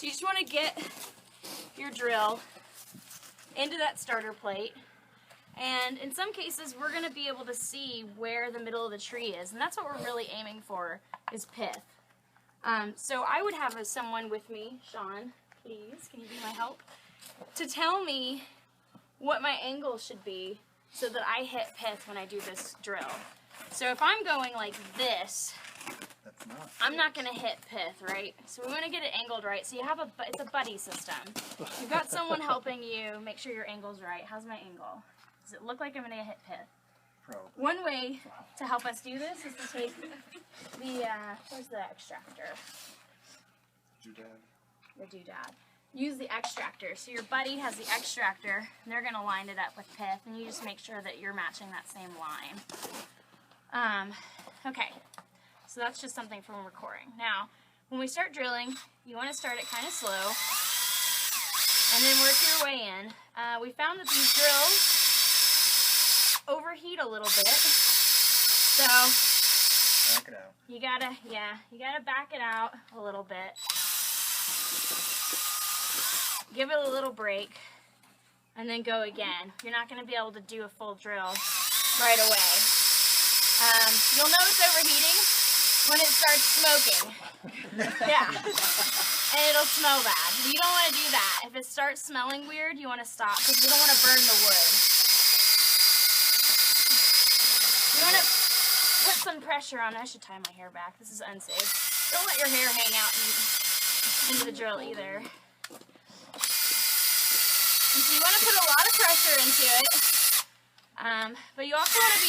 So you just want to get your drill into that starter plate. And in some cases, we're going to be able to see where the middle of the tree is. And that's what we're really aiming for, is pith. So I would have someone with me, Sean, please, can you be my help, to tell me what my angle should be so that I hit pith when I do this drill. So if I'm going like this, I'm not going to hit pith, right? So we want to get it angled right. So you have it's a buddy system. You've got someone helping you make sure your angle's right. How's my angle? Does it look like I'm going to hit pith? Probably. One way to help us do this is to take the, where's the extractor? Doodad. The doodad. Use the extractor. So your buddy has the extractor, and they're going to line it up with pith, and you just make sure that you're matching that same line. Okay, so that's just something from recording. Now, when we start drilling, you want to start it kind of slow, and then work your way in. We found that these drills overheat a little bit, so back it out. You gotta back it out a little bit. Give it a little break, and then go again. You're not going to be able to do a full drill right away. You'll know it's overheating when it starts smoking. Yeah, and it'll smell bad. You don't want to do that. If it starts smelling weird, you want to stop because you don't want to burn the wood. You want to put some pressure on. I should tie my hair back. This is unsafe. Don't let your hair hang out into the drill either. And so you want to put a lot of pressure into it, but you also want to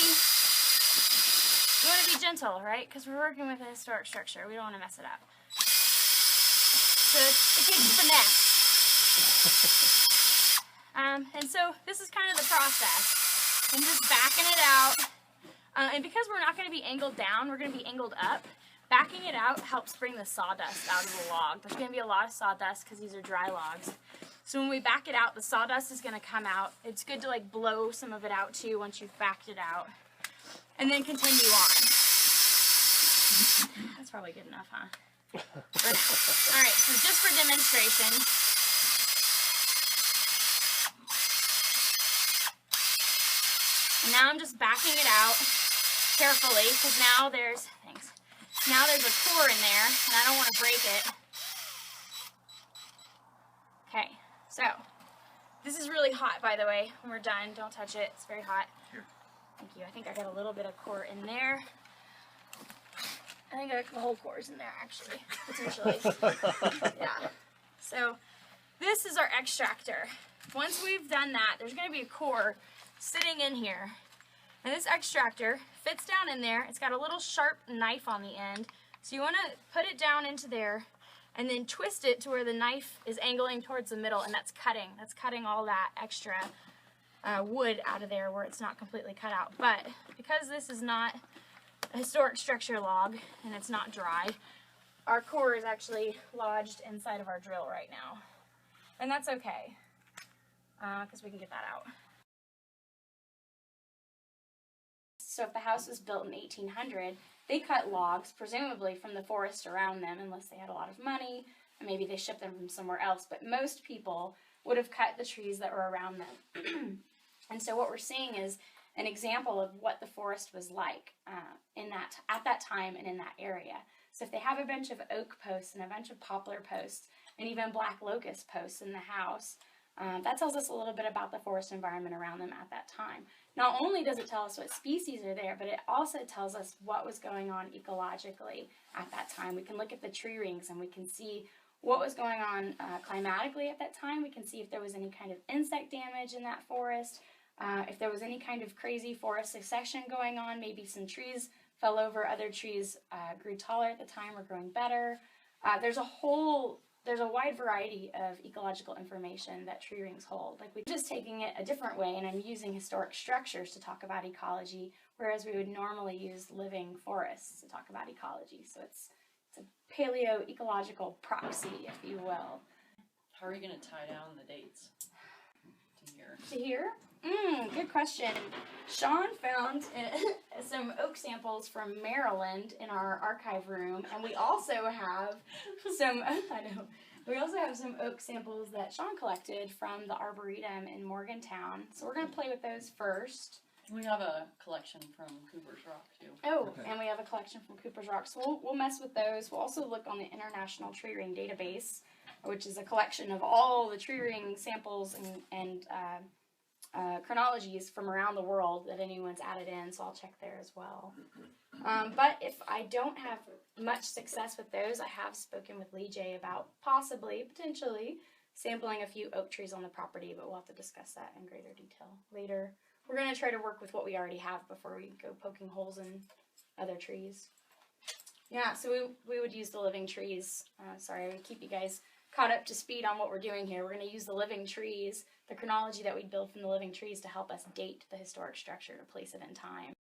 be gentle, right? Because we're working with a historic structure. We don't want to mess it up. So it takes finesse. And so this is kind of the process. I'm just backing it out. And because we're not going to be angled down, we're going to be angled up. Backing it out helps bring the sawdust out of the log. There's going to be a lot of sawdust because these are dry logs. So when we back it out, the sawdust is going to come out. It's good to like blow some of it out too once you've backed it out. And then continue on. That's probably good enough, huh? For now. All right, so just for demonstration. And now I'm just backing it out carefully because now there's a core in there and I don't want to break it. Okay, so this is really hot, by the way. When we're done, don't touch it. It's very hot. Here. Thank you. I think I got a little bit of core in there. I think the whole core is in there, actually, potentially. Yeah. So this is our extractor. Once we've done that, there's going to be a core sitting in here. And this extractor fits down in there. It's got a little sharp knife on the end. So you want to put it down into there and then twist it to where the knife is angling towards the middle, and that's cutting. That's cutting all that extra wood out of there where it's not completely cut out. But because this is not a historic structure log and it's not dry, our core is actually lodged inside of our drill right now. And that's okay, because we can get that out. So if the house was built in 1800, they cut logs, presumably from the forest around them, unless they had a lot of money, and maybe they shipped them from somewhere else. But most people would have cut the trees that were around them. And so what we're seeing is an example of what the forest was like at that time and in that area. So if they have a bunch of oak posts and a bunch of poplar posts and even black locust posts in the house, that tells us a little bit about the forest environment around them at that time. Not only does it tell us what species are there, but it also tells us what was going on ecologically at that time. We can look at the tree rings and we can see what was going on climatically at that time. We can see if there was any kind of insect damage in that forest, if there was any kind of crazy forest succession going on. Maybe some trees fell over, other trees grew taller at the time or growing better. There's a wide variety of ecological information that tree rings hold. Like, we're just taking it a different way, and I'm using historic structures to talk about ecology, whereas we would normally use living forests to talk about ecology. So it's a paleo-ecological proxy, if you will. How are you going to tie down the dates to here? To here? Good question. Sean found some oak samples from Maryland in our archive room, and we also have some, We also have some oak samples that Sean collected from the Arboretum in Morgantown. So we're going to play with those first. We have a collection from Cooper's Rock, too. Oh, Okay. and we have a collection from Cooper's Rock. So we'll mess with those. We'll also look on the International Tree Ring Database, which is a collection of all the tree ring samples and chronologies from around the world that anyone's added in. So I'll check there as well. But if I don't have much success with those, I have spoken with Lee J about potentially, sampling a few oak trees on the property, but we'll have to discuss that in greater detail later. We're going to try to work with what we already have before we go poking holes in other trees. Yeah, so we would use the living trees. Sorry, I would keep you guys caught up to speed on what we're doing here. We're going to use the living trees, the chronology that we build from the living trees to help us date the historic structure to place it in time.